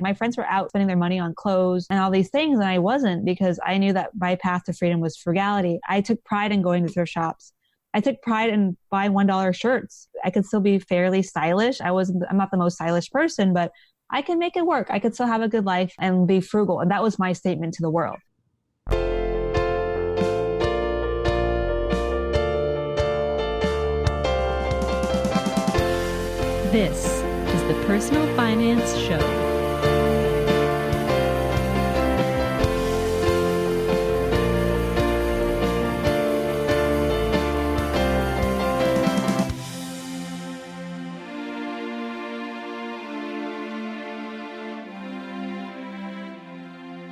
My friends were out spending their money on clothes and all these things, and I wasn't, because I knew that my path to freedom was frugality. I took pride in going to thrift shops. I took pride in buying $1 shirts. I could still be fairly stylish. I'm not the most stylish person, but I can make it work. I could still have a good life and be frugal. And that was my statement to the world. This is the Personal Finance Show.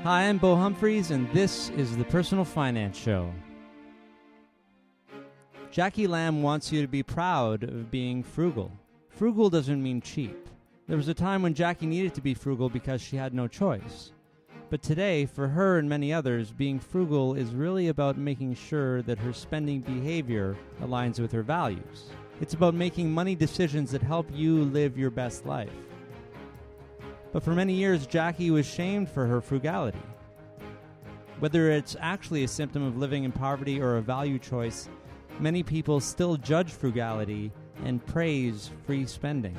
Hi, I'm Bo Humphreys, and this is the Personal Finance Show. Jackie Lamb wants you to be proud of being frugal. Frugal doesn't mean cheap. There was a time when Jackie needed to be frugal because she had no choice. But today, for her and many others, being frugal is really about making sure that her spending behavior aligns with her values. It's about making money decisions that help you live your best life. But for many years, Jackie was shamed for her frugality. Whether it's actually a symptom of living in poverty or a value choice, many people still judge frugality and praise free spending.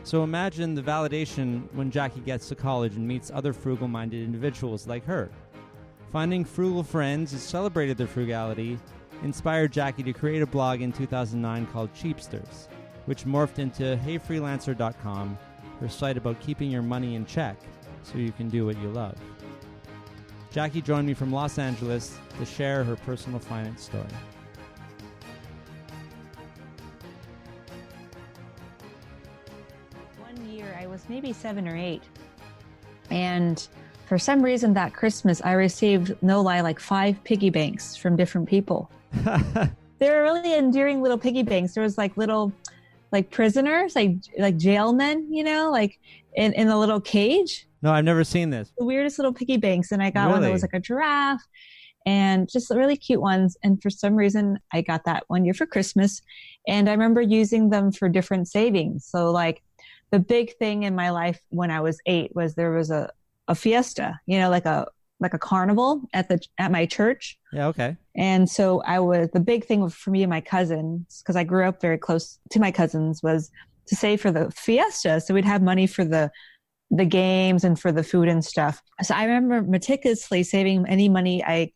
So imagine the validation when Jackie gets to college and meets other frugal-minded individuals like her. Finding frugal friends who celebrated their frugality inspired Jackie to create a blog in 2009 called Cheapsters, which morphed into HeyFreelancer.com, her site about keeping your money in check so you can do what you love. Jackie joined me from Los Angeles to share her personal finance story. One year, I was maybe 7 or 8. And for some reason that Christmas, I received, no lie, like 5 piggy banks from different people. They were really endearing little piggy banks. There was like little prisoners, like jailmen, like in a little cage. No, I've never seen this. The weirdest little piggy banks. And I got one that was like a giraffe and just really cute ones. And for some reason, I got that one year for Christmas. And I remember using them for different savings. So like the big thing in my life when I was 8 was there was a fiesta, like a carnival at my church. Yeah, okay. And so the big thing for me and my cousins, because I grew up very close to my cousins, was to save for the fiesta. So we'd have money for the games and for the food and stuff. So I remember meticulously saving any money I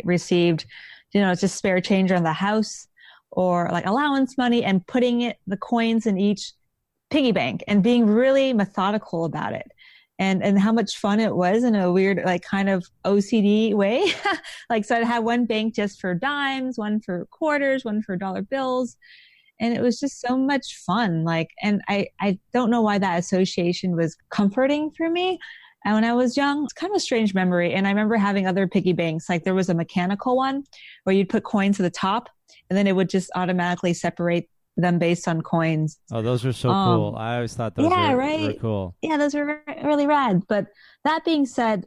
received, just spare change on the house or like allowance money, and putting the coins in each piggy bank and being really methodical about it. And how much fun it was in a weird, like kind of OCD way. So I'd have one bank just for dimes, one for quarters, one for dollar bills. And it was just so much fun. And I don't know why that association was comforting for me. And when I was young, it's kind of a strange memory. And I remember having other piggy banks. Like there was a mechanical one where you'd put coins to the top and then it would just automatically separate them based on coins. Oh, those were so cool. I always thought those were cool. Yeah, those were really rad. But that being said,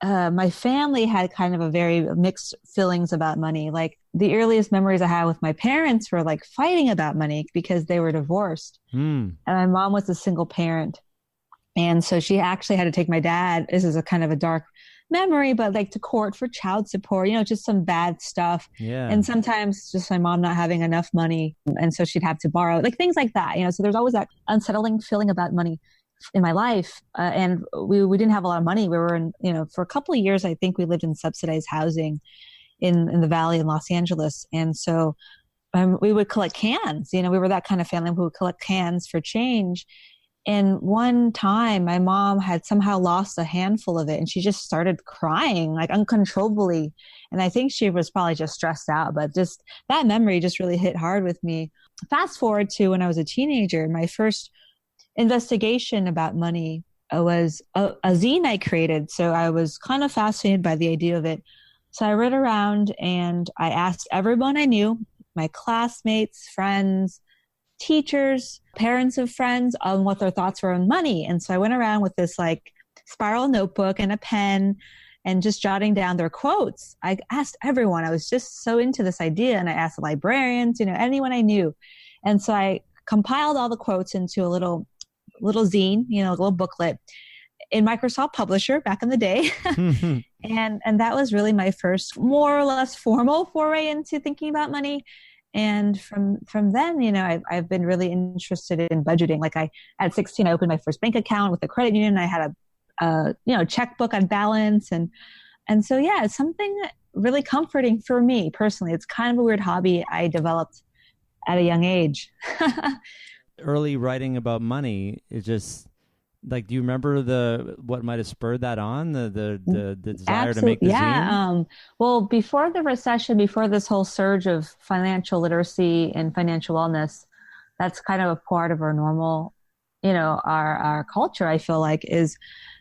my family had kind of a very mixed feelings about money. Like the earliest memories I had with my parents were like fighting about money because they were divorced. And my mom was a single parent. And so she actually had to take my dad. This is a kind of a dark memory, but like to court for child support, just some bad stuff. Yeah. And sometimes just my mom not having enough money. And so she'd have to borrow, like things like that, so there's always that unsettling feeling about money in my life. And we didn't have a lot of money. We were in, for a couple of years, I think we lived in subsidized housing in the Valley in Los Angeles. And so we would collect cans, we were that kind of family who would collect cans for change. And one time my mom had somehow lost a handful of it and she just started crying like uncontrollably. And I think she was probably just stressed out, but just that memory just really hit hard with me. Fast forward to when I was a teenager, my first investigation about money was a zine I created. So I was kind of fascinated by the idea of it. So I read around and I asked everyone I knew, my classmates, friends, teachers, parents of friends, on what their thoughts were on money. And so I went around with this like spiral notebook and a pen and just jotting down their quotes. I asked everyone. I was just so into this idea. And I asked the librarians, anyone I knew. And so I compiled all the quotes into a little zine, a little booklet. in Microsoft Publisher back in the day. And that was really my first more or less formal foray into thinking about money. And from then, I've been really interested in budgeting. Like at 16, I opened my first bank account with a credit union. I had a checkbook on balance. And so, yeah, it's something really comforting for me personally. It's kind of a weird hobby I developed at a young age. Early writing about money is just like, do you remember what might have spurred that on, the desire to make the zine? Yeah. Well, before the recession, before this whole surge of financial literacy and financial wellness, that's kind of a part of our normal, our culture, I feel like, is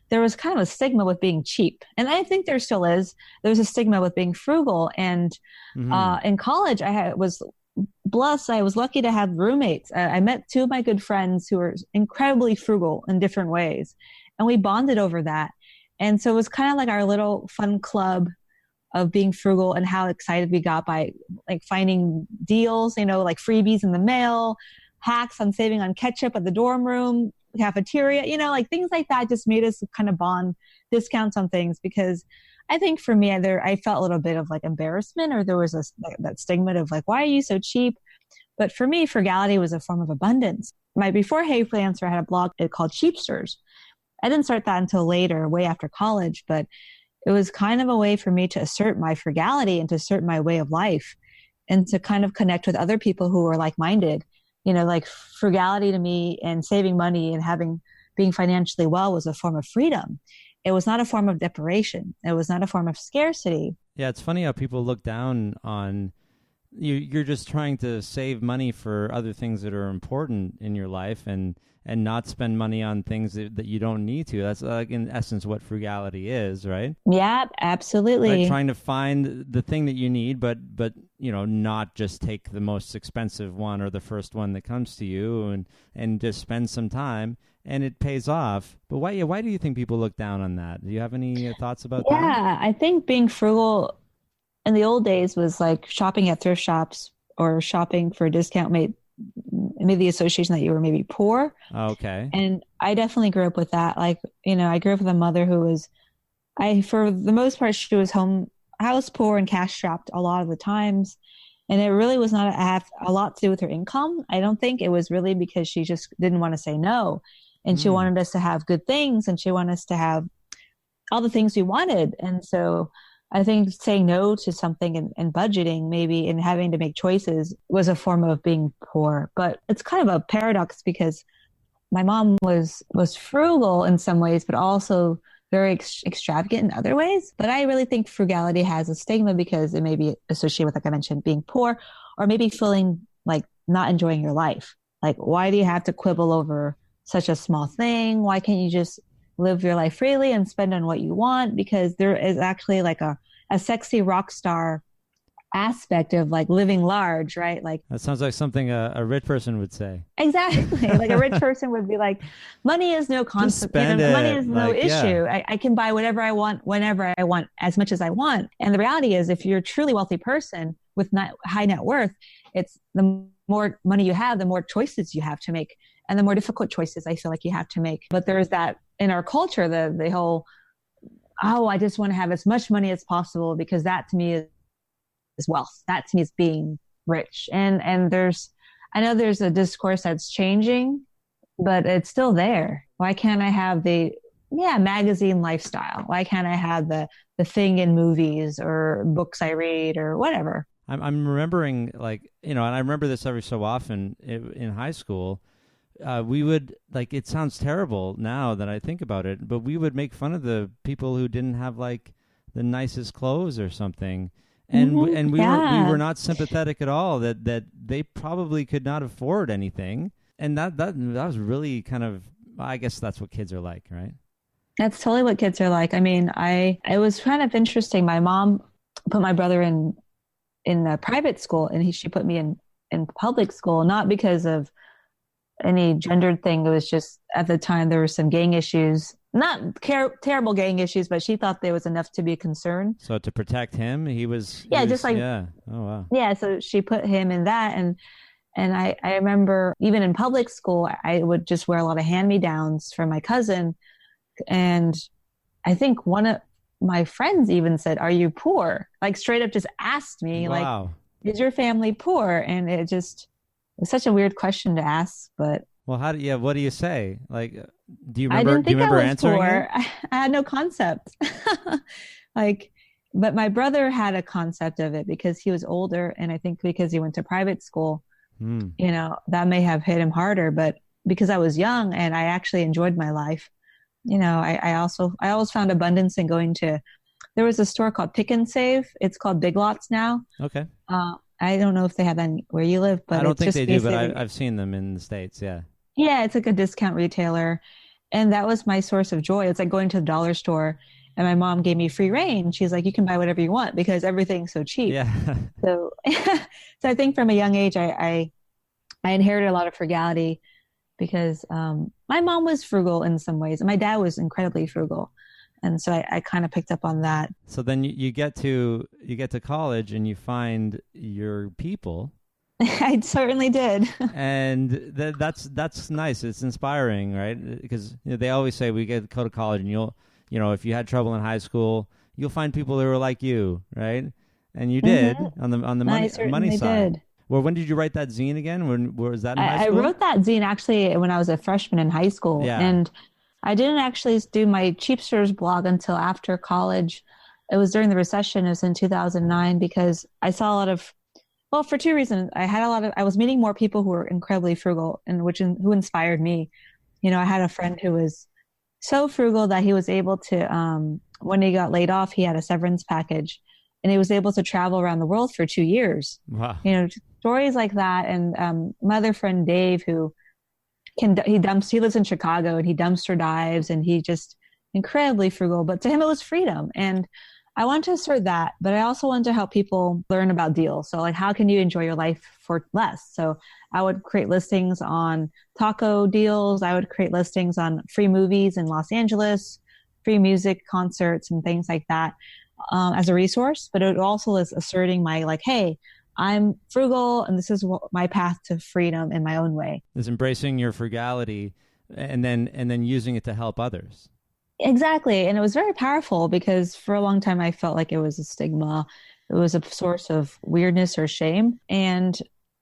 there was kind of a stigma with being cheap. And I think there still is. There was a stigma with being frugal. And in college, was blessed. I was lucky to have roommates. I met two of my good friends who were incredibly frugal in different ways. And we bonded over that. And so it was kind of like our little fun club of being frugal and how excited we got by like finding deals, like freebies in the mail, hacks on saving on ketchup at the dorm room, cafeteria, like things like that just made us kind of bond, discounts on things, because I think for me, I felt a little bit of like embarrassment, or there was that stigma of like, why are you so cheap? But for me, frugality was a form of abundance. Before Hey Freelancer, I had a blog called Cheapsters. I didn't start that until later, way after college, but it was kind of a way for me to assert my frugality and to assert my way of life and to kind of connect with other people who were like-minded. Like frugality to me and saving money and being financially well was a form of freedom. It was not a form of deprivation. It was not a form of scarcity. Yeah, it's funny how people look down on you. You're just trying to save money for other things that are important in your life and not spend money on things that you don't need to. That's like in essence what frugality is, right? Yeah, absolutely. Like trying to find the thing that you need, but not just take the most expensive one or the first one that comes to you, and just spend some time. And it pays off. But why do you think people look down on that? Do you have any thoughts about that? Yeah, I think being frugal in the old days was like shopping at thrift shops or shopping for a discount made the association that you were maybe poor. Okay. And I definitely grew up with that. Like, I grew up with a mother who was, for the most part, she was house poor and cash strapped a lot of the times. And it really was not a lot to do with her income. I don't think it was really because she just didn't want to say no. And she wanted us to have good things, and she wanted us to have all the things we wanted. And so I think saying no to something and budgeting maybe and having to make choices was a form of being poor. But it's kind of a paradox because my mom was frugal in some ways, but also very extravagant in other ways. But I really think frugality has a stigma because it may be associated with, like I mentioned, being poor, or maybe feeling like not enjoying your life. Like, why do you have to quibble over such a small thing? Why can't you just live your life freely and spend on what you want? Because there is actually like a sexy rock star aspect of like living large, right? Like that sounds like something a rich person would say. Exactly. Like a rich person would be like, money is no concept. Money is no issue. Yeah. I can buy whatever I want, whenever I want, as much as I want. And the reality is, if you're a truly wealthy person with high net worth, it's the more money you have, the more choices you have to make, and the more difficult choices I feel like you have to make. But there is that in our culture, the whole, I just want to have as much money as possible because that to me is wealth. That to me is being rich. And I know there's a discourse that's changing, but it's still there. Why can't I have the magazine lifestyle? Why can't I have the thing in movies or books I read or whatever? I'm remembering and I remember this every so often in high school. We would it sounds terrible now that I think about it, but we would make fun of the people who didn't have like the nicest clothes or something. And we were not sympathetic at all that they probably could not afford anything. And that was really kind of, I guess that's what kids are like, right? That's totally what kids are like. I mean, it was kind of interesting. My mom put my brother in a private school, and she put me in public school, not because of any gendered thing. It was just at the time there were some gang issues, not terrible gang issues, but she thought there was enough to be concerned. So to protect him, oh wow. Yeah. So she put him in that. And I remember even in public school, I would just wear a lot of hand-me-downs from my cousin And I think one of my friends even said, "Are you poor?" Like straight up just asked me, like, Wow. "Is your family poor?" And it was such a weird question to ask, but Well, what do you say? Like, I didn't do you think I remember was answering it? poor. I had no concept. Like, but my brother had a concept of it because he was older. And I think because he went to private school, Hmm. that may have hit him harder. But because I was young and I actually enjoyed my life, I always found abundance in going to, there was a store called Pick and Save. It's called Big Lots now. Okay. I don't know if they have that where you live, I but don't it's think just they do, but basically, I've seen them in the States. Yeah. yeah, it's like a discount retailer. And that was my source of joy. It's like going to the dollar store and my mom gave me free reign. She's like, you can buy whatever you want because everything's so cheap. Yeah. So, so I think from a young age, I inherited a lot of frugality because my mom was frugal in some ways and my dad was incredibly frugal. And so I kind of picked up on that. So then you get to college and you find your people. I certainly did. And that's nice. It's inspiring, right? Because they always say we get to go to college, and if you had trouble in high school, you'll find people who are like you, right? And you did on the I money certainly side. did. Well, when did you write that zine again? When was that in high I school? wrote that zine actually when I was a freshman in high school. Yeah. And I didn't actually do my Cheapsters blog until after college. It was during the recession. It was in 2009 because I saw a lot of, well, for two reasons. I was meeting more people who were incredibly frugal and who inspired me. I had a friend who was so frugal that he was able to, when he got laid off, he had a severance package and he was able to travel around the world for 2 years. Wow. Stories like that. And my other friend, Dave, he lives in Chicago and he dumpster dives and he just incredibly frugal, but to him it was freedom. And I want to assert that, but I also want to help people learn about deals. So like, how can you enjoy your life for less? So I would create listings on taco deals. I would create listings on free movies in Los Angeles, free music concerts and things like that as a resource. But it also is asserting my like, hey, I'm frugal and this is my path to freedom in my own way. Is embracing your frugality and then using it to help others. Exactly. And it was very powerful because for a long time I felt like it was a stigma. It was a source of weirdness or shame. And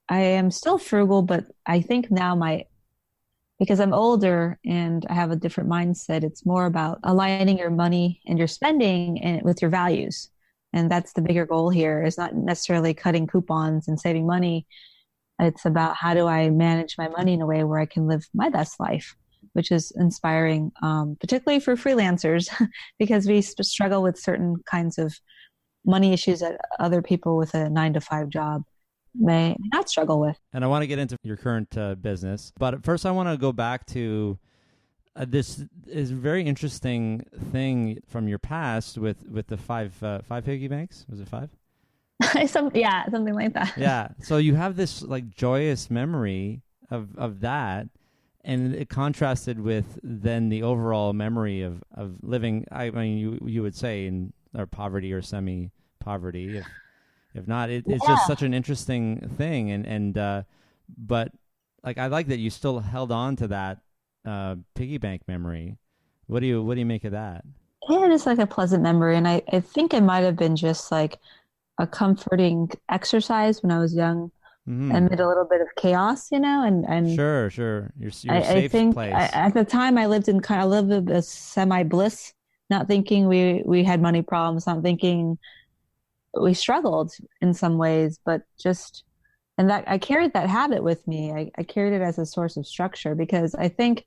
I am still frugal, but I think now because I'm older and I have a different mindset, it's more about aligning your money and your spending with your values. And that's the bigger goal here, is not necessarily cutting coupons and saving money. It's about how do I manage my money in a way where I can live my best life, which is inspiring, particularly for freelancers, because we struggle with certain kinds of money issues that other people with a 9-to-5 job may not struggle with. And I want to get into your current business, but first I want to go back to this is a very interesting thing from your past with the five piggy banks. Was it 5? Something like that. Yeah. So you have this like joyous memory of that, and it contrasted with then the overall memory of living. I mean, you would say in or poverty or semi poverty. If not, it's just such an interesting thing, and but like I like that you still held on to that piggy bank memory. What do you make of that? Yeah, it's like a pleasant memory. And I think it might have been just like a comforting exercise when I was young amid a little bit of chaos, and Sure. Your I safe think place. at the time I lived a semi bliss, not thinking we had money problems, not thinking we struggled in some ways, but just, and that I carried that habit with me. I carried it as a source of structure because I think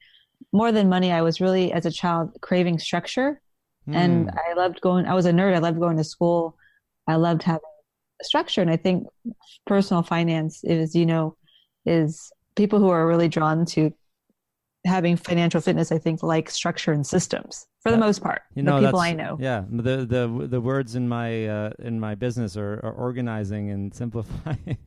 more than money, I was really, as a child, craving structure. And I was a nerd. I loved going to school. I loved having a structure. And I think personal finance is people who are really drawn to having financial fitness, I think, like structure and systems for the most part. The people I know. Yeah. The words in my business are organizing and simplifying.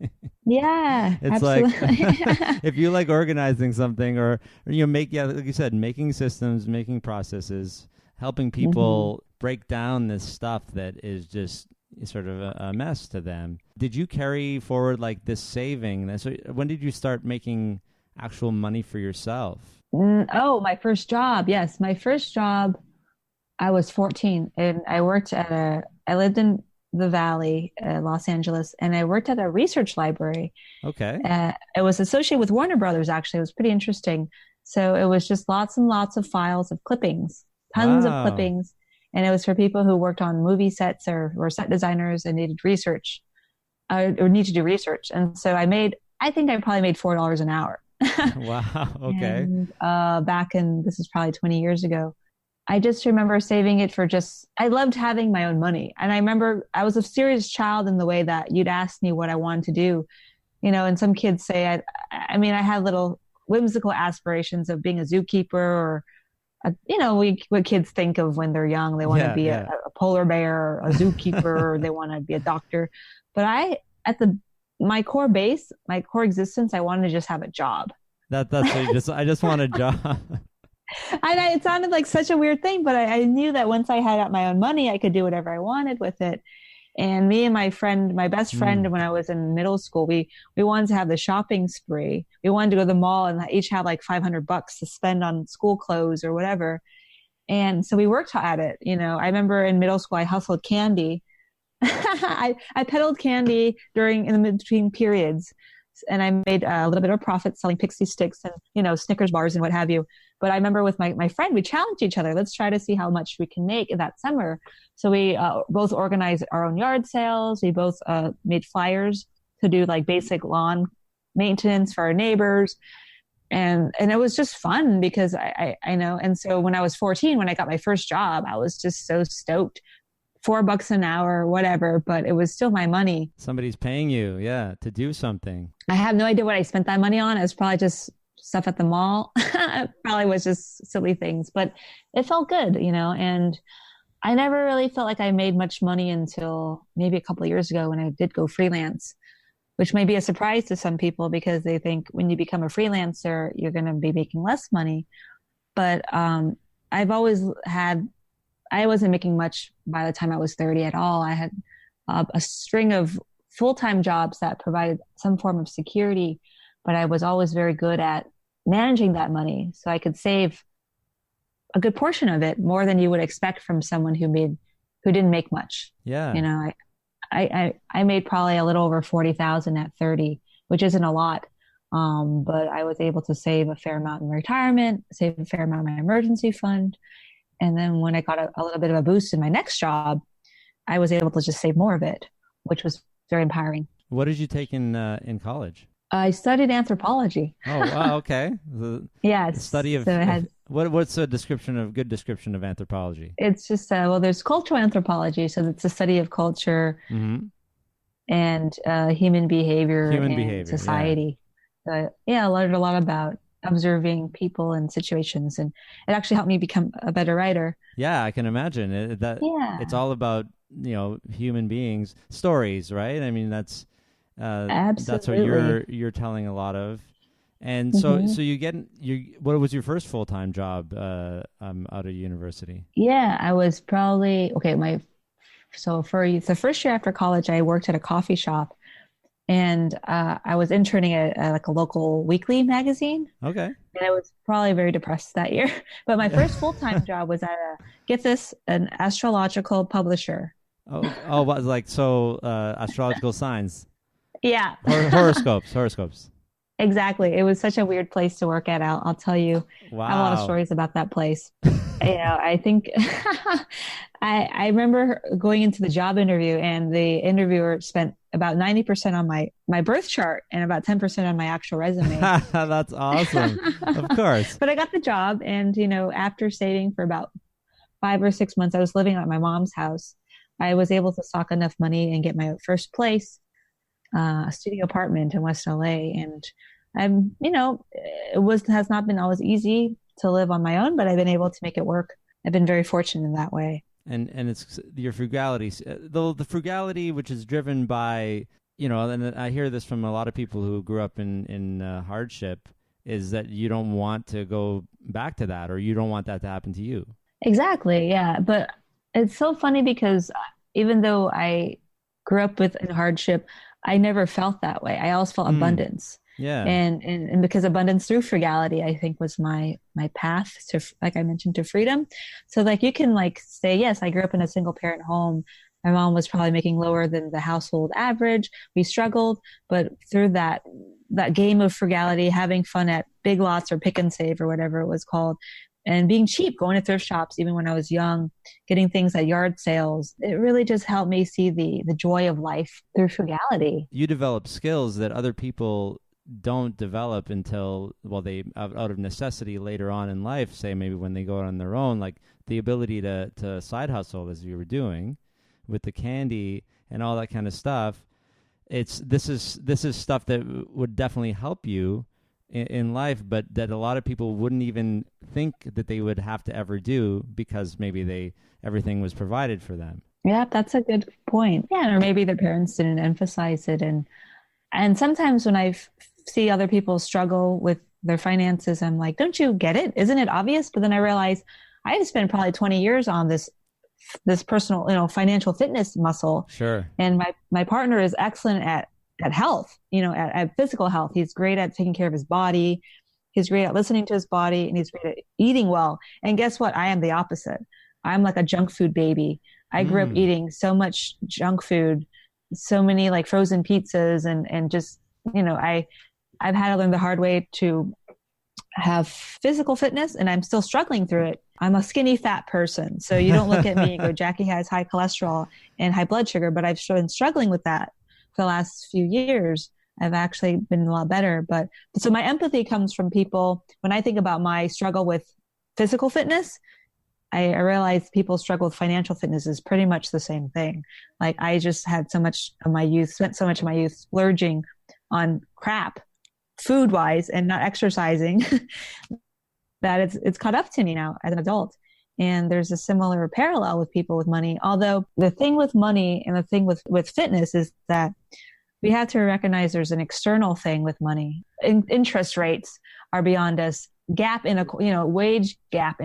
Yeah, it's absolutely. like if you like organizing something or like you said, making systems, making processes, helping people break down this stuff that is just sort of a mess to them. Did you carry forward like this saving? So when did you start making actual money for yourself? Oh, my first job. Yes, my first job. I was 14 and I lived in the Valley, Los Angeles, and I worked at a research library. Okay. It was associated with Warner Brothers, actually. It was pretty interesting. So it was just lots and lots of files of clippings, tons of Wow. clippings. And it was for people who worked on movie sets or were set designers and needed research or need to do research. And so I think I probably made $4 an hour. Wow. Okay. And back in, this is probably 20 years ago. I just remember saving it for I loved having my own money. And I remember I was a serious child in the way that you'd ask me what I wanted to do, and some kids say, I mean, I had little whimsical aspirations of being a zookeeper or, what kids think of when they're young. They want to Yeah. be Yeah. a polar bear, or a zookeeper, or they want to be a doctor. But at my core base, my core existence, I wanted to just have a job. That's what I just want a job. It sounded like such a weird thing, but I knew that once I had my own money, I could do whatever I wanted with it. And me and my best friend, Mm. when I was in middle school, we wanted to have the shopping spree. We wanted to go to the mall and each have like $500 to spend on school clothes or whatever. And so we worked at it. I remember in middle school, I hustled candy. I peddled candy in the between periods, and I made a little bit of profit selling pixie sticks and Snickers bars and what have you. But I remember with my friend, we challenged each other. Let's try to see how much we can make that summer. So we both organized our own yard sales. We both made flyers to do like basic lawn maintenance for our neighbors. And it was just fun because I know. And so when I was 14, when I got my first job, I was just so stoked. $4 an hour, whatever, but it was still my money. Somebody's paying you, yeah, to do something. I have no idea what I spent that money on. It was probably just stuff at the mall. It probably was just silly things, but it felt good, and I never really felt like I made much money until maybe a couple of years ago when I did go freelance, which may be a surprise to some people because they think when you become a freelancer, you're going to be making less money. But I've always had I wasn't making much by the time I was 30 at all. I had a string of full-time jobs that provided some form of security, but I was always very good at managing that money. So I could save a good portion of it, more than you would expect from someone who didn't make much. Yeah. I made probably a little over 40,000 at 30, which isn't a lot. But I was able to save a fair amount in retirement, save a fair amount in my emergency fund. And then when I got a little bit of a boost in my next job, I was able to just save more of it, which was very empowering. What did you take in college? I studied anthropology. Oh, wow, okay. The Yes. study of, So it had, what's a good description of anthropology? it's just, there's cultural anthropology. So it's the study of culture Mm-hmm. and human behavior Human and behavior, society. Yeah, I learned a lot about observing people and situations, and it actually helped me become a better writer. Yeah, I can imagine Yeah, it's all about, human beings, stories, right? I mean, that's what absolutely. you're telling a lot of. And so Hmm. what was your first full-time job out of university? Yeah, I was probably okay. So for the first year after college, I worked at a coffee shop, and I was interning at like a local weekly magazine. Okay. And I was probably very depressed that year. But my first full-time job was at get this, an astrological publisher. What, like, astrological signs, Yeah, horoscopes. exactly. It was such a weird place to work at. I'll tell you. I have a lot of Wow. stories about that place. I think I remember going into the job interview, and the interviewer spent about 90% on my birth chart and about 10% on my actual resume. That's awesome. Of course. But I got the job, and after saving for about 5 or 6 months, I was living at my mom's house. I was able to sock enough money and get my first place, a studio apartment in West LA. And has not been always easy to live on my own, but I've been able to make it work. I've been very fortunate in that way. And it's your frugality, the frugality which is driven by, and I hear this from a lot of people who grew up in hardship, is that you don't want to go back to that, or you don't want that to happen to you. Exactly. Yeah. But it's so funny because even though I grew up in hardship, I never felt that way. I always felt Mm. abundance. Yeah. And because abundance through frugality, I think was my path to, like I mentioned, to freedom. So like you can like say, yes, I grew up in a single parent home. My mom was probably making lower than the household average. We struggled, but through that game of frugality, having fun at Big Lots or Pick and Save or whatever it was called, and being cheap, going to thrift shops, even when I was young, getting things at yard sales, it really just helped me see the joy of life through frugality. You develop skills that other people don't develop until, well, they out of necessity later on in life, say maybe when they go out on their own, like the ability to side hustle as you were doing with the candy and all that kind of stuff. This is stuff that would definitely help you in life, but that a lot of people wouldn't even think that they would have to ever do because maybe everything was provided for them. Yeah, that's a good point. Yeah, or maybe their parents didn't emphasize it. And sometimes when see other people struggle with their finances, I'm like, don't you get it? Isn't it obvious? But then I realize I had spent probably 20 years on this personal, financial fitness muscle. Sure. And my partner is excellent at health, at physical health. He's great at taking care of his body. He's great at listening to his body, and he's great at eating well. And guess what? I am the opposite. I'm like a junk food baby. I grew up eating so much junk food, so many like frozen pizzas, and just, I've had to learn the hard way to have physical fitness, and I'm still struggling through it. I'm a skinny fat person. So you don't look at me and go, Jackie has high cholesterol and high blood sugar, but I've been struggling with that for the last few years. I've actually been a lot better. But so my empathy comes from people. When I think about my struggle with physical fitness, I realize people struggle with financial fitness is pretty much the same thing. Like I just had spent so much of my youth splurging on crap, food wise, and not exercising that it's caught up to me now as an adult. And there's a similar parallel with people with money. Although the thing with money and the thing with fitness is that we have to recognize there's an external thing with money. Interest rates are beyond us. Wage gap,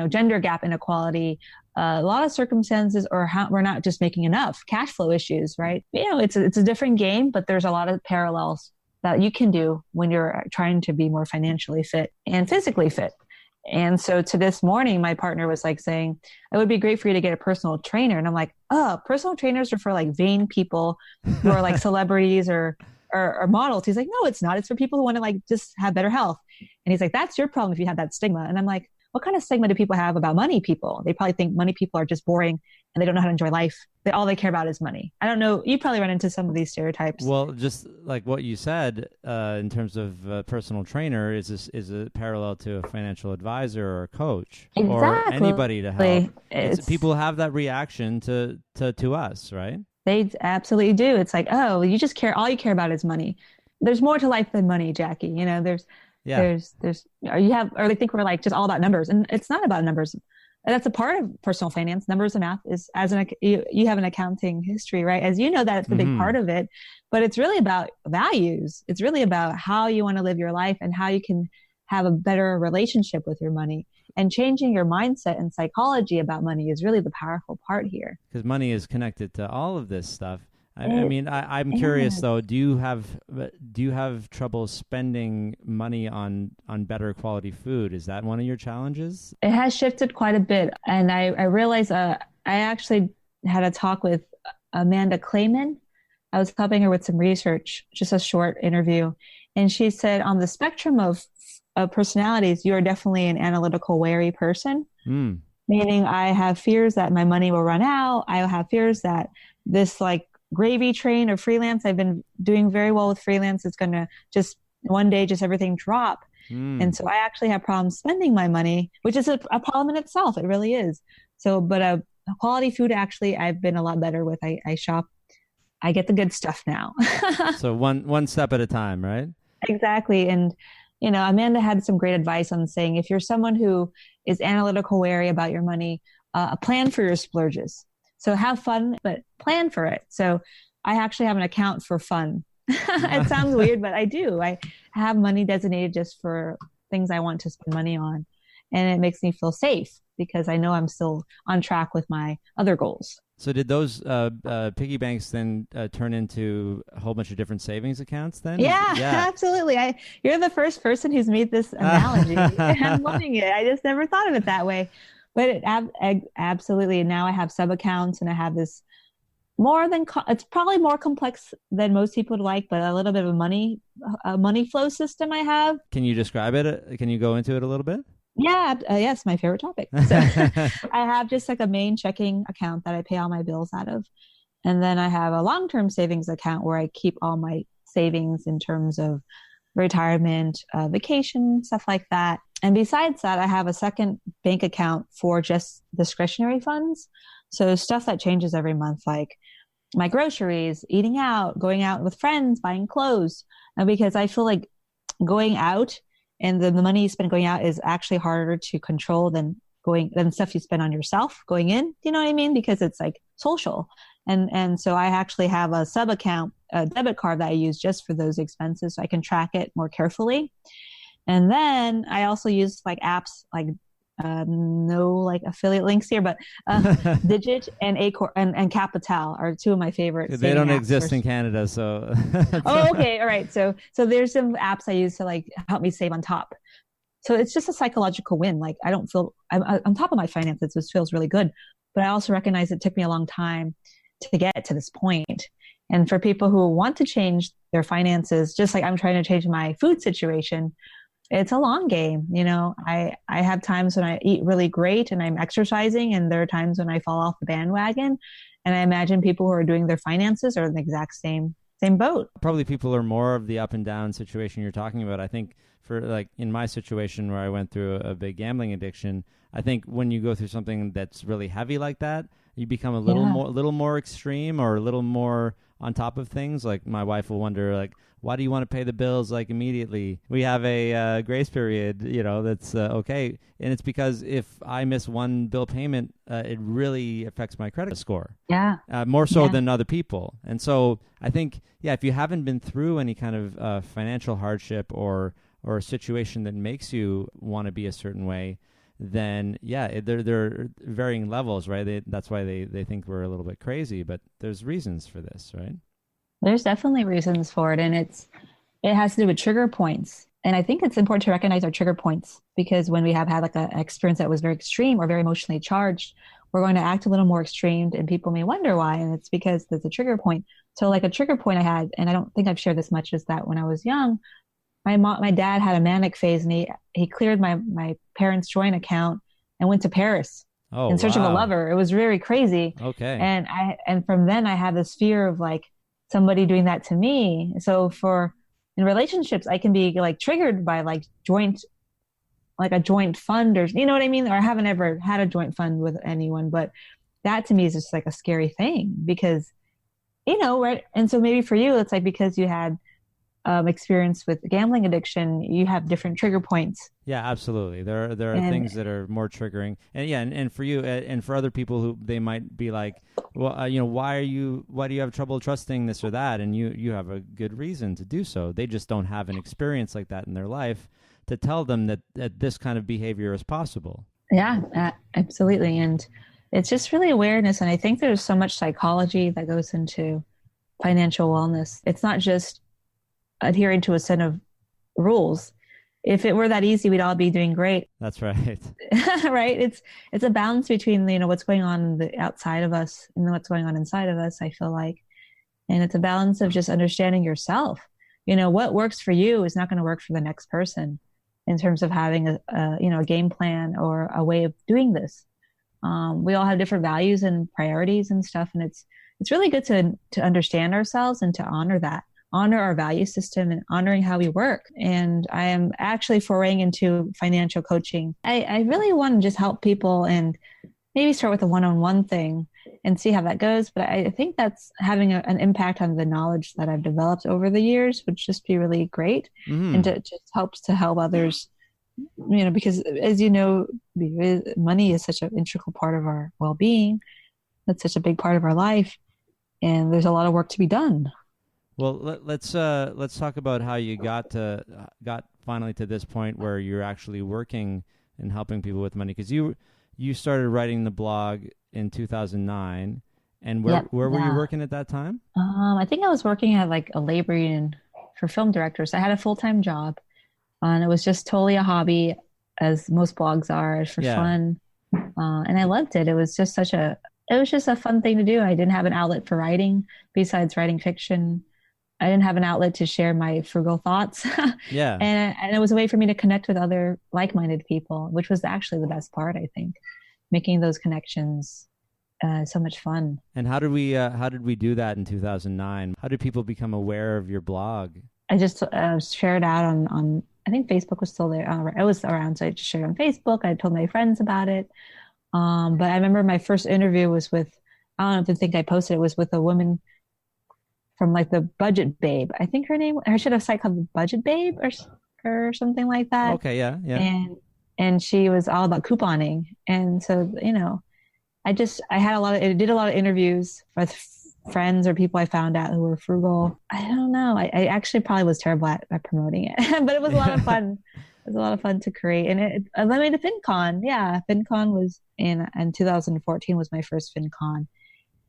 gender gap inequality, a lot of circumstances, or how we're not just making enough, cash flow issues, right? It's a different game, but there's a lot of parallels that you can do when you're trying to be more financially fit and physically fit. And so to this morning, my partner was like saying, it would be great for you to get a personal trainer. And I'm like, oh, personal trainers are for like vain people who are like celebrities or models. He's like, no, it's not. It's for people who want to like just have better health. And he's like, that's your problem if you have that stigma. And I'm like, what kind of stigma do people have about money people? They probably think money people are just boring and they don't know how to enjoy life. All they care about is money. I don't know. You probably run into some of these stereotypes. Well, just like what you said, in terms of a personal trainer is a parallel to a financial advisor or a coach or anybody to help. People have that reaction to us, right? They absolutely do. It's like, oh, you just care. All you care about is money. There's more to life than money, Jackie. There's or they think we're like just all about numbers, and it's not about numbers. That's a part of personal finance. Numbers and math is you have an accounting history, right? As you know, that's a big part of it, but it's really about values. It's really about how you want to live your life and how you can have a better relationship with your money. And changing your mindset and psychology about money is really the powerful part here. Because money is connected to all of this stuff. I'm curious though. Do you have trouble spending money on better quality food? Is that one of your challenges? It has shifted quite a bit, and I realized I actually had a talk with Amanda Clayman. I was helping her with some research, just a short interview, and she said on the spectrum of personalities, you are definitely an analytical, wary person. Meaning, I have fears that my money will run out. I have fears that this like gravy train of freelance, I've been doing very well with freelance, it's going to just one day just everything drop. And so I actually have problems spending my money, which is a problem in itself. It really is. So, but quality food, actually, I've been a lot better with. I shop. I get the good stuff now. So one step at a time, right? Exactly. And, Amanda had some great advice on saying, if you're someone who is analytical, wary about your money, plan for your splurges. So have fun, but plan for it. So I actually have an account for fun. It sounds weird, but I do. I have money designated just for things I want to spend money on. And it makes me feel safe because I know I'm still on track with my other goals. So did those piggy banks then turn into a whole bunch of different savings accounts then? Yeah, absolutely. You're the first person who's made this analogy. I'm loving it. I just never thought of it that way. But absolutely. Now I have sub accounts and I have this it's probably more complex than most people would like, but a little bit of a money flow system I have. Can you describe it? Can you go into it a little bit? Yeah, yes, my favorite topic. So I have just like a main checking account that I pay all my bills out of. And then I have a long-term savings account where I keep all my savings in terms of retirement, vacation, stuff like that. And besides that, I have a second bank account for just discretionary funds. So stuff that changes every month, like my groceries, eating out, going out with friends, buying clothes. Because I feel like going out and the money you spend going out is actually harder to control than stuff you spend on yourself going in. You know what I mean? Because it's like social. And so I actually have a sub account, a debit card that I use just for those expenses so I can track it more carefully. And then I also use like apps like no like affiliate links here, but Digit and Acor and Capital are two of my favorites. They don't exist in Canada, so. Oh, okay, all right. So there's some apps I use to like help me save on top. So it's just a psychological win. Like I don't feel I'm on top of my finances. This feels really good, but I also recognize it took me a long time to get to this point. And for people who want to change their finances, just like I'm trying to change my food situation, it's a long game. You know, I have times when I eat really great and I'm exercising, and there are times when I fall off the bandwagon. And I imagine people who are doing their finances are in the exact same boat. Probably people are more of the up and down situation you're talking about. I think for like in my situation where I went through a big gambling addiction, I think when you go through something that's really heavy like that, you become a little more extreme or a little more on top of things. Like my wife will wonder, like, why do you want to pay the bills like immediately? We have a grace period, you know, that's okay. And it's because if I miss one bill payment, it really affects my credit score. Yeah. More so than other people. And so I think, if you haven't been through any kind of financial hardship or a situation that makes you want to be a certain way, then there are varying levels, right? That's why they think we're a little bit crazy, but there's reasons for this, right? There's definitely reasons for it, and it has to do with trigger points. And I think it's important to recognize our trigger points, because when we have had like an experience that was very extreme or very emotionally charged, we're going to act a little more extreme, and people may wonder why. And it's because there's a trigger point. So like a trigger point I had, and I don't think I've shared this much, is that when I was young, my dad had a manic phase, and he cleared my parents' joint account and went to Paris in search of a lover. It was very crazy. Okay. And from then I had this fear of like somebody doing that to me. So in relationships, I can be like triggered by like a joint fund, or you know what I mean? Or I haven't ever had a joint fund with anyone, but that to me is just like a scary thing because, you know, right. And so maybe for you, it's like because you had experience with gambling addiction, you have different trigger points. Yeah, absolutely. There are things that are more triggering, and for you and for other people who they might be like, well, you know, why do you have trouble trusting this or that, and you have a good reason to do so. They just don't have an experience like that in their life to tell them that this kind of behavior is possible. Yeah, absolutely, and it's just really awareness, and I think there's so much psychology that goes into financial wellness. It's not just adhering to a set of rules. If it were that easy, we'd all be doing great. That's right. Right? It's a balance between, you know, what's going on in the outside of us and what's going on inside of us, I feel like. And it's a balance of just understanding yourself. You know, what works for you is not going to work for the next person in terms of having a game plan or a way of doing this. We all have different values and priorities and stuff. And it's really good to understand ourselves and to honor our value system and honoring how we work. And I am actually foraying into financial coaching. I really want to just help people and maybe start with a one-on-one thing and see how that goes. But I think that's having an impact on the knowledge that I've developed over the years would just be really great. Mm-hmm. And it just helps to help others, you know, because as you know, money is such an integral part of our well-being. That's such a big part of our life. And there's a lot of work to be done. Well, let's talk about how you got finally to this point where you're actually working and helping people with money, because you started writing the blog in 2009, And where were you working at that time? I think I was working at like a labor union for film directors. I had a full-time job, and it was just totally a hobby, as most blogs are, for fun. And I loved it. It was just it was just a fun thing to do. I didn't have an outlet for writing besides writing fiction. I didn't have an outlet to share my frugal thoughts. Yeah. And it was a way for me to connect with other like-minded people, which was actually the best part, I think. Making those connections, so much fun. And how did we do that in 2009? How did people become aware of your blog? I just shared out on, I think Facebook was still there. I was around, so I just shared on Facebook. I told my friends about it. But I remember my first interview was with, I don't know if you think I posted it, was with a woman from like the Budget Babe. I think her name, I should have a site called the Budget Babe or something like that. Okay, yeah. And she was all about couponing. And so, I did a lot of interviews with friends or people I found out who were frugal. I don't know. I actually probably was terrible at promoting it, but it was a lot of fun. It was a lot of fun to create. And it led me to FinCon. Yeah. FinCon was in 2014 was my first FinCon.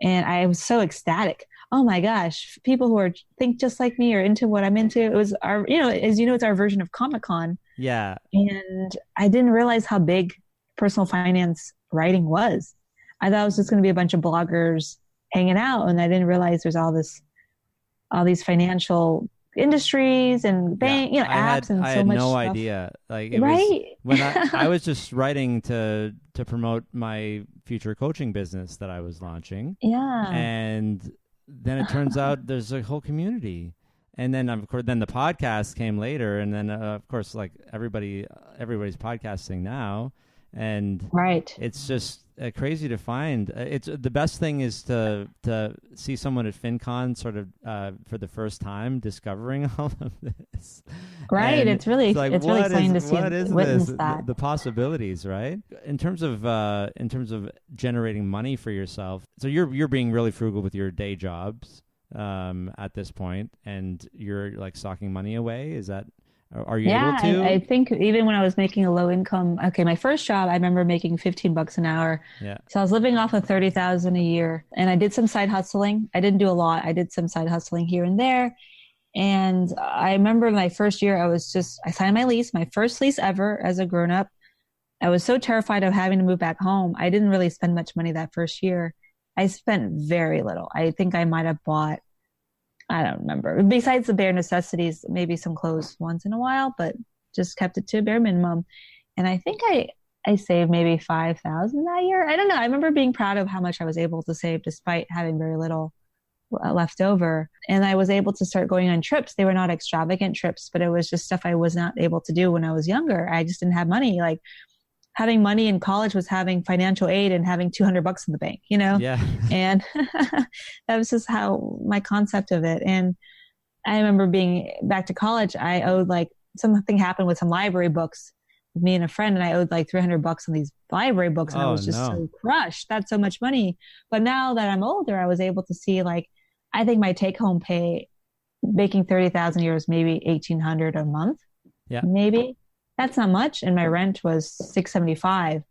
And I was so ecstatic. Oh my gosh. People who think just like me or into what I'm into. It was our, as you know, it's our version of Comic-Con. Yeah. And I didn't realize how big personal finance writing was. I thought it was just going to be a bunch of bloggers hanging out. And I didn't realize there's all these financial industries and apps and so much stuff. I had no idea. Like it right? was when I was just writing to promote my future coaching business that I was launching. Yeah. And then it turns out there's a whole community. And then of course the podcast came later, and then of course like everybody's podcasting now, and right. It's just crazy to find. It's the best thing is to see someone at FinCon sort of for the first time discovering all of this. Right. And it's really like, it's really exciting to see witness this? that. The possibilities, right? In terms of generating money for yourself. So you're being really frugal with your day jobs at this point, and you're like stocking money away. Is that? Are you able to? I think even when I was making a low income, my first job, I remember making $15 an hour. Yeah. So I was living off of $30,000 a year, and I did some side hustling. I didn't do a lot. I did some side hustling here and there. And I remember my first year, I signed my lease, my first lease ever as a grown up. I was so terrified of having to move back home. I didn't really spend much money that first year. I spent very little. I think I might have bought, I don't remember. Besides the bare necessities, maybe some clothes once in a while, but just kept it to a bare minimum. And I think I saved maybe $5,000 that year. I don't know. I remember being proud of how much I was able to save despite having very little left over. And I was able to start going on trips. They were not extravagant trips, but it was just stuff I was not able to do when I was younger. I just didn't have money. Like having money in college was having financial aid and having $200 in the bank, Yeah. And that was just how my concept of it. And I remember being back to college, I owed something happened with some library books with me and a friend, and I owed like $300 on these library books. And I was just so crushed. That's so much money. But now that I'm older, I was able to see I think my take home pay making 30,000 a year is maybe $1,800 a month. Yeah. Maybe. That's not much. And my rent was $675.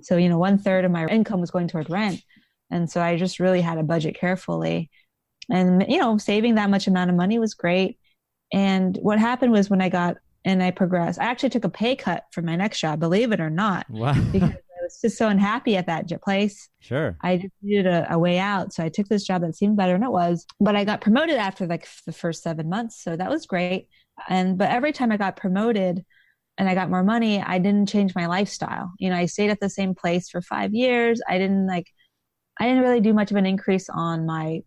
So, 1/3 of my income was going toward rent. And so I just really had to budget carefully. And, saving that much amount of money was great. And what happened was when I progressed, I actually took a pay cut for my next job, believe it or not. Wow. Because I was just so unhappy at that place. Sure. I just needed a way out. So I took this job that seemed better than it was. But I got promoted after the first 7 months. So that was great. But every time I got promoted, and I got more money, I didn't change my lifestyle. I stayed at the same place for 5 years. I didn't really do much of an increase on my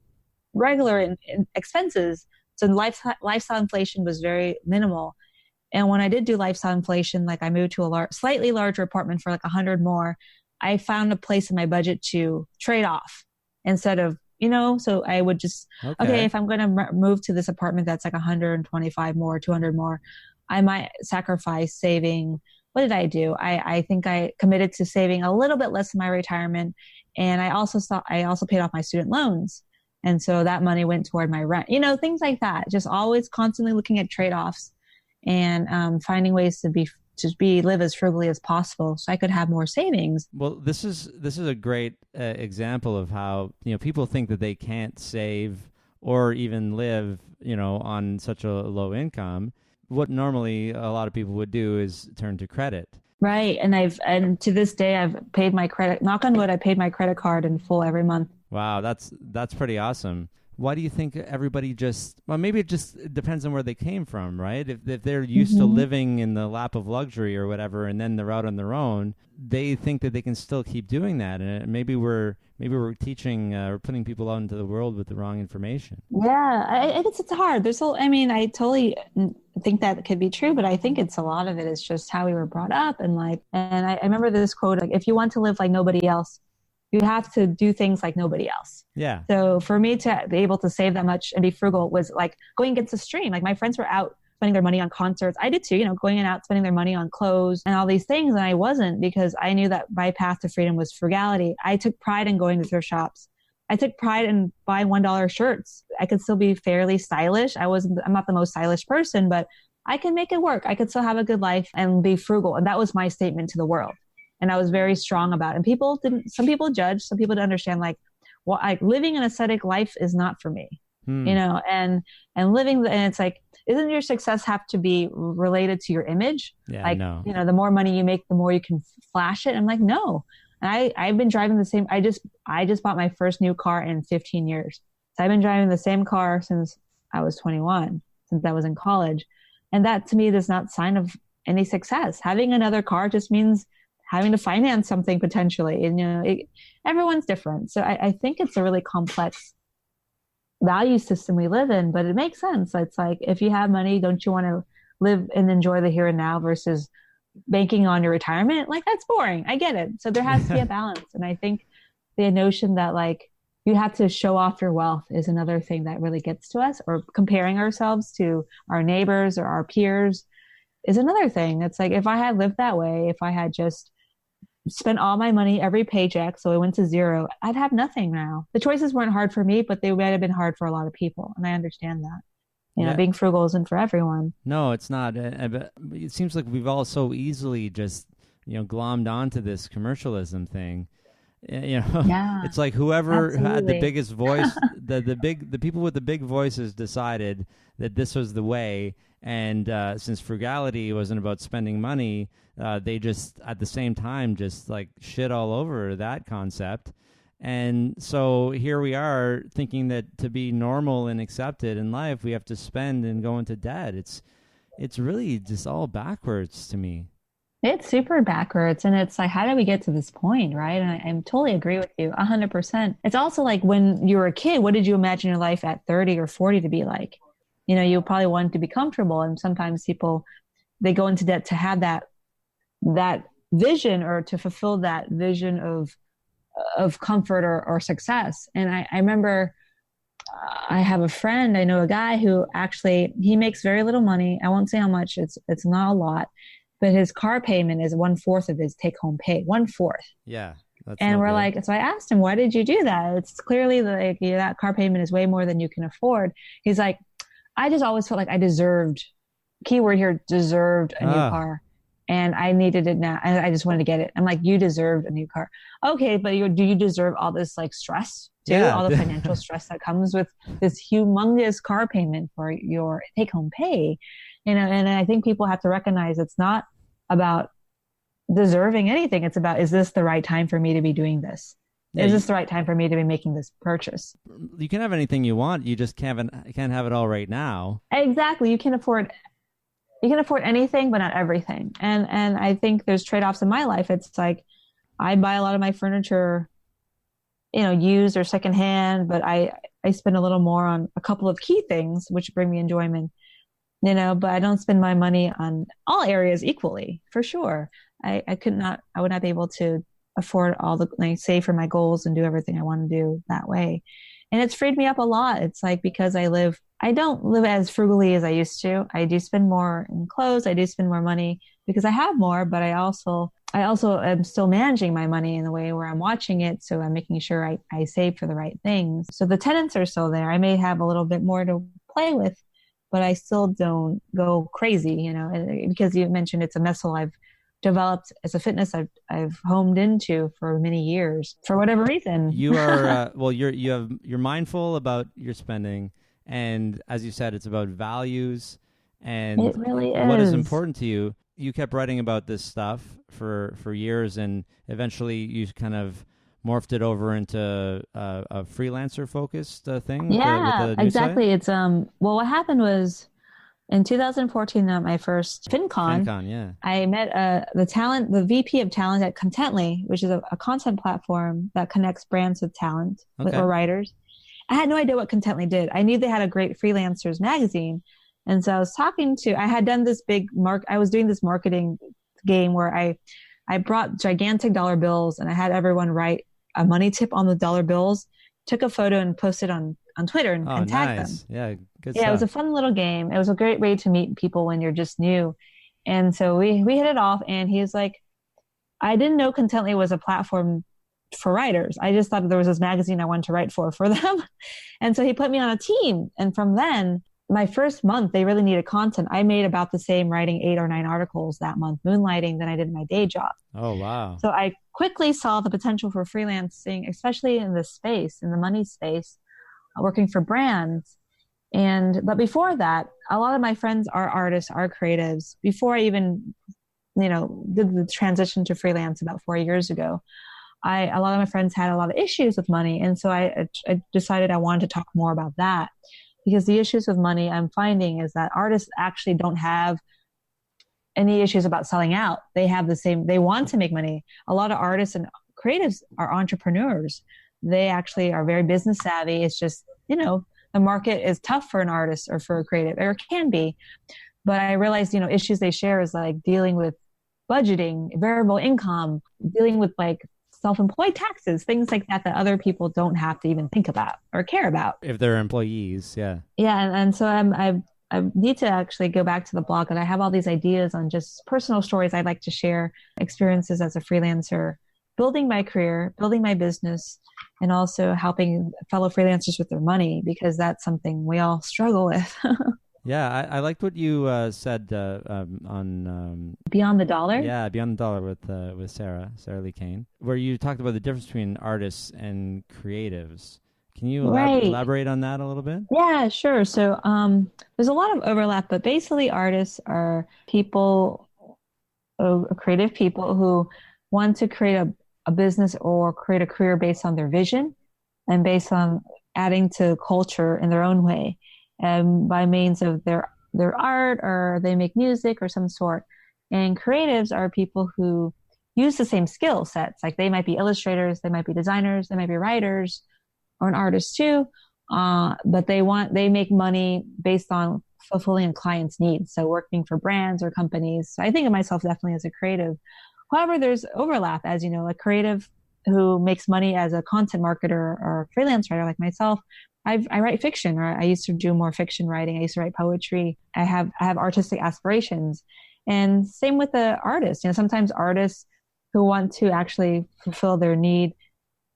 regular expenses. So lifestyle inflation was very minimal. And when I did do lifestyle inflation, I moved to a slightly larger apartment for $100 more. I found a place in my budget to trade off instead of, so I would just, okay if I'm going to move to this apartment that's $125 more, $200 more, I might sacrifice saving. What did I do? I think I committed to saving a little bit less in my retirement. And I also paid off my student loans. And so that money went toward my rent, things like that. Just always constantly looking at trade-offs and finding ways to be live as frugally as possible so I could have more savings. Well, this is a great example of how, people think that they can't save or even live, on such a low income. What normally a lot of people would do is turn to credit. Right. And to this day, I've paid my credit, knock on wood, I paid my credit card in full every month. Wow. That's pretty awesome. Why do you think everybody maybe it just depends on where they came from, right? If they're used to living in the lap of luxury or whatever, and then they're out on their own, they think that they can still keep doing that. And maybe we're teaching or putting people out into the world with the wrong information. Yeah, I guess it's hard. I totally think that could be true, but I think a lot of it is just how we were brought up. And I remember this quote, like, if you want to live like nobody else, you have to do things like nobody else. Yeah. So for me to be able to save that much and be frugal was like going against the stream. Like my friends were out spending their money on concerts. I did too, going out, spending their money on clothes and all these things. And I wasn't, because I knew that my path to freedom was frugality. I took pride in going to thrift shops. I took pride in buying $1 shirts. I could still be fairly stylish. I'm not the most stylish person, but I can make it work. I could still have a good life and be frugal. And that was my statement to the world. And I was very strong about it. And some people judge, some people didn't understand, living an ascetic life is not for me, and living, and it's like, isn't your success have to be related to your image? Yeah, no. The more money you make, the more you can flash it. I'm like, no. And I've been driving the same, I just bought my first new car in 15 years. So I've been driving the same car since I was 21, since I was in college. And that to me is not sign of any success. Having another car just means having to finance something potentially. And, everyone's different. So I think it's a really complex value system we live in, but it makes sense. It's like, if you have money, don't you want to live and enjoy the here and now versus banking on your retirement? Like, that's boring. I get it. So there has to be a balance. And I think the notion that you have to show off your wealth is another thing that really gets to us, or comparing ourselves to our neighbors or our peers is another thing. It's like, if I had lived that way, if I had just spent all my money every paycheck, so it went to zero, I'd have nothing now. The choices weren't hard for me, but they might have been hard for a lot of people. And I understand that. Being frugal isn't for everyone. No, it's not. But it seems like we've all so easily just, glommed onto this commercialism thing. Yeah, it's like whoever absolutely. had the biggest voice, the people with the big voices decided that this was the way. And since frugality wasn't about spending money, they just at the same time just shit all over that concept. And so here we are thinking that to be normal and accepted in life, we have to spend and go into debt. It's really just all backwards to me. It's super backwards. And it's like, how did we get to this point, right? And I totally agree with you 100%. It's also like, when you were a kid, what did you imagine your life at 30 or 40 to be like? You probably want to be comfortable. And sometimes people, they go into debt to have that vision, or to fulfill that vision of comfort or success. And I remember I have a friend, I know a guy who actually, he makes very little money. I won't say how much, it's not a lot, but his car payment is 1/4 of his take home pay, 1/4. Yeah. And we're like, so I asked him, why did you do that? It's clearly that car payment is way more than you can afford. He's like, I just always felt like I deserved, keyword here, deserved a new car. And I needed it now. And I just wanted to get it. I'm like, you deserved a new car. Okay, but do you deserve all this stress too? Yeah. All the financial stress that comes with this humongous car payment for your take home pay. And I think people have to recognize it's not about deserving anything. It's about, is this the right time for me to be doing this? Is this the right time for me to be making this purchase? You can have anything you want. You just can't have it all right now. Exactly. You can afford anything, but not everything. And I think there's trade-offs in my life. It's like, I buy a lot of my furniture, used or secondhand, but I spend a little more on a couple of key things, which bring me enjoyment, but I don't spend my money on all areas equally, for sure. I would not be able to afford save for my goals and do everything I want to do that way. And it's freed me up a lot. It's like, because I don't live as frugally as I used to. I do spend more in clothes. I do spend more money because I have more, but I also am still managing my money in the way where I'm watching it. So I'm making sure I save for the right things. So the tenants are still there. I may have a little bit more to play with, but I still don't go crazy, because you mentioned it's a muscle I've developed as a fitness I've honed into for many years for whatever reason. You are you're mindful about your spending, and as you said, it's about values and It really what is is important to you. You kept writing about this stuff for years, and eventually you kind of morphed it over into a freelancer focused thing. Yeah, with the new exactly. site? It's well, what happened was in 2014 at my first FinCon, Yeah. I met the VP of talent at Contently, which is a content platform that connects brands with talent Okay. or writers. I had no idea what Contently did. I knew they had a great freelancers magazine. And so I had done this I was doing this marketing game where I brought gigantic dollar bills and I had everyone write a money tip on the dollar bills, took a photo and posted on Twitter and tagged them. Yeah, good Yeah, stuff. it was a fun little game. It was a great way to meet people when you're just new. And so we hit it off, and he's like, I didn't know Contently was a platform for writers. I just thought there was this magazine I wanted to write for them. And so he put me on a team. And from then, my first month, they really needed content. I made about the same writing 8 or 9 articles that month, moonlighting, than I did in my day job. Oh, wow. So I quickly saw the potential for freelancing, especially in this space, in the money space, working for brands. But before that, a lot of my friends are artists, are creatives. Before I even, did the transition to freelance about 4 years ago, a lot of my friends had a lot of issues with money. And so I decided I wanted to talk more about that, because the issues with money I'm finding is that artists actually don't have any issues about selling out. They want to make money. A lot of artists and creatives are entrepreneurs. They actually are very business savvy. It's just, the market is tough for an artist or for a creative, or it can be. But I realized, issues they share is like dealing with budgeting, variable income, dealing with like self-employed taxes, things like that other people don't have to even think about or care about. If they're employees, yeah. Yeah, and so I need to actually go back to the blog, and I have all these ideas on just personal stories I'd like to share, experiences as a freelancer, building my career, building my business, and also helping fellow freelancers with their money, because that's something we all struggle with. Yeah, I liked what you said on Beyond the Dollar. Yeah, Beyond the Dollar with Sarah Lee Kane, where you talked about the difference between artists and creatives. Can you elaborate on that a little bit? Yeah, sure. So there's a lot of overlap, but basically artists are people, creative people who want to create a business or create a career based on their vision and based on adding to culture in their own way, by means of their art, or they make music or some sort. And creatives are people who use the same skill sets. Like they might be illustrators, they might be designers, they might be writers, or an artist too. But they make money based on fulfilling a client's needs. So working for brands or companies. So I think of myself definitely as a creative. However, there's overlap, as you know, a creative who makes money as a content marketer or freelance writer like myself. I write fiction, or I used to do more fiction writing. I used to write poetry. I have artistic aspirations. And same with the artist. Sometimes artists who want to actually fulfill their need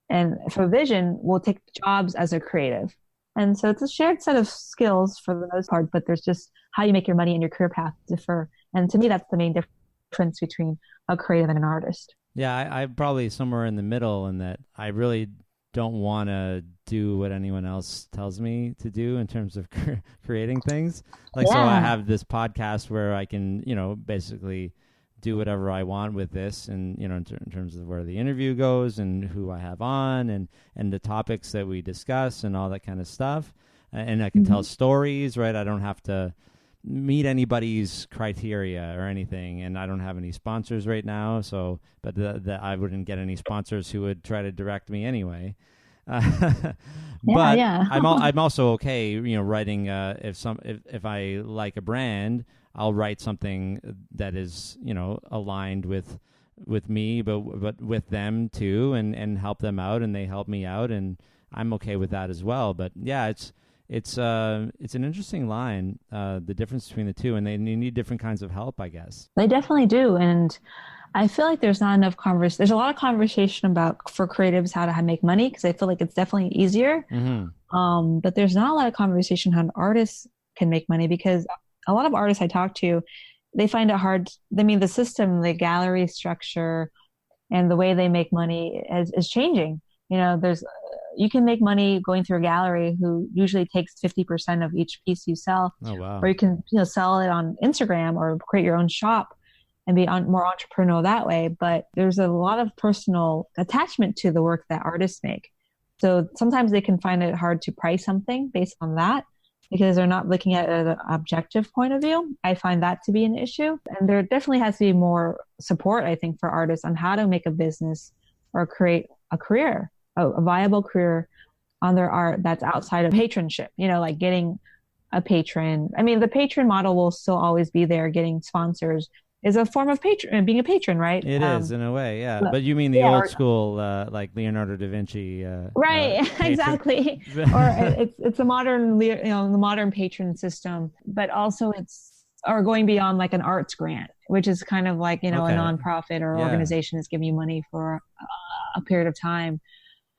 and for vision will take jobs as a creative. And so it's a shared set of skills for the most part, but there's just how you make your money and your career path differ. And to me, that's the main difference between a creative and an artist. Yeah, I'm probably somewhere in the middle, in that I really don't want to do what anyone else tells me to do in terms of creating things. So I have this podcast where I can, basically do whatever I want with this, and in terms of where the interview goes and who I have on, and the topics that we discuss and all that kind of stuff. And I can tell stories, right? I don't have to meet anybody's criteria or anything, and I don't have any sponsors right now. But I wouldn't get any sponsors who would try to direct me anyway. But I'm also okay, writing. If I like a brand, I'll write something that is, aligned with me, but with them too, and help them out, and they help me out, and I'm okay with that as well. But yeah, it's an interesting line, the difference between the two, and they need different kinds of help, I guess. They definitely do, and I feel like there's not enough There's a lot of conversation for creatives how to make money, because I feel like it's definitely easier. But there's not a lot of conversation how artists can make money, because a lot of artists I talk to, they find it hard. I mean, the system, the gallery structure, and the way they make money is changing. You can make money going through a gallery who usually takes 50% of each piece you sell. Oh, wow. Or you can, sell it on Instagram or create your own shop and be more entrepreneurial that way. But there's a lot of personal attachment to the work that artists make. So sometimes they can find it hard to price something based on that, because they're not looking at an objective point of view. I find that to be an issue. And there definitely has to be more support, I think, for artists on how to make a business or create a career, a viable career on their art that's outside of patronship, like getting a patron. I mean, the patron model will still always be there. Getting sponsors is a form of being a patron, right? It is, in a way, yeah. But you mean the old school, like Leonardo da Vinci? Right, exactly. Or it's a modern, the modern patron system, but also or going beyond like an arts grant, which is kind of like, a nonprofit or organization is giving you money for a period of time,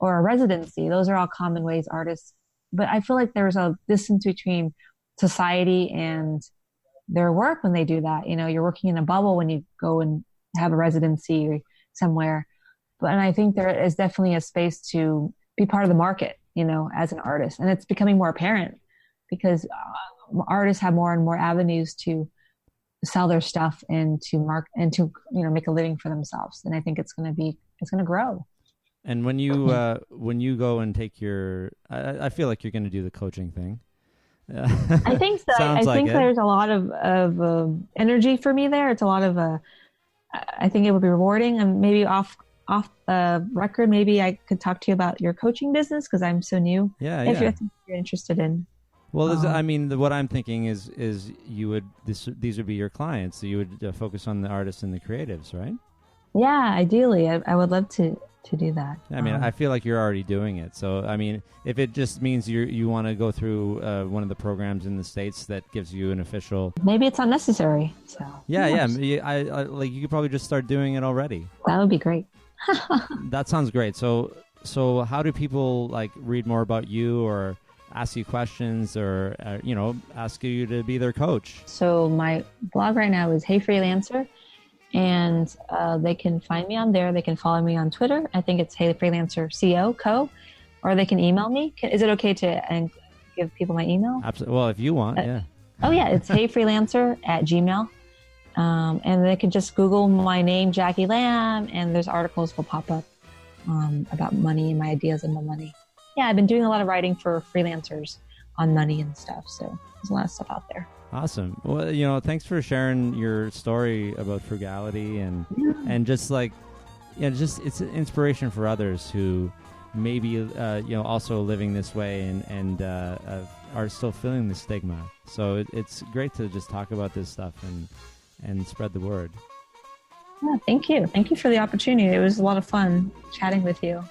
or a residency. Those are all common ways artists. But I feel like there's a distance between society and their work when they do that. You're working in a bubble when you go and have a residency somewhere. And I think there is definitely a space to be part of the market, as an artist. And it's becoming more apparent because artists have more and more avenues to sell their stuff and to make a living for themselves. And I think it's going to grow. And when you go and take I feel like you're going to do the coaching thing. I think so. I think there's a lot of energy for me there. It's a lot of I think it would be rewarding, and maybe off record, maybe I could talk to you about your coaching business, because I'm so new. If you're interested in. Well, what I'm thinking is these would be your clients. So you would focus on the artists and the creatives, right? Yeah, ideally, I would love to do that. I feel like you're already doing it. So, if it just means you want to go through one of the programs in the States that gives you an official... Maybe it's unnecessary. So Yeah. You could probably just start doing it already. That would be great. That sounds great. So how do people read more about you or ask you questions or, ask you to be their coach? So my blog right now is Hey Freelancer. And they can find me on there. They can follow me on Twitter. I think it's Hey Freelancer Co. Or they can email me. Is it okay to give people my email? Absolutely. Well, if you want, yeah. Oh, yeah. It's heyfreelancer@gmail. And they can just Google my name, Jackie Lamb, and there's articles will pop up about money and my ideas on money. Yeah, I've been doing a lot of writing for freelancers on money and stuff. So there's a lot of stuff out there. Awesome. Well, thanks for sharing your story about frugality and just it's an inspiration for others who maybe also living this way and are still feeling the stigma. So it's great to just talk about this stuff and spread the word. Yeah, thank you. Thank you for the opportunity. It was a lot of fun chatting with you.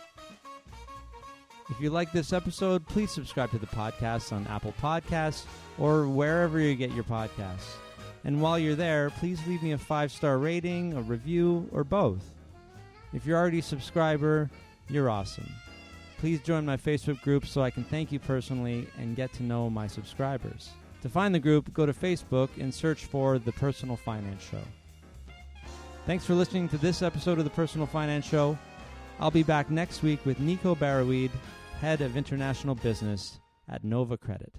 If you like this episode, please subscribe to the podcast on Apple Podcasts or wherever you get your podcasts. And while you're there, please leave me a 5-star rating, a review, or both. If you're already a subscriber, you're awesome. Please join my Facebook group so I can thank you personally and get to know my subscribers. To find the group, go to Facebook and search for The Personal Finance Show. Thanks for listening to this episode of The Personal Finance Show. I'll be back next week with Nico Baraweed, Head of International Business at Nova Credit.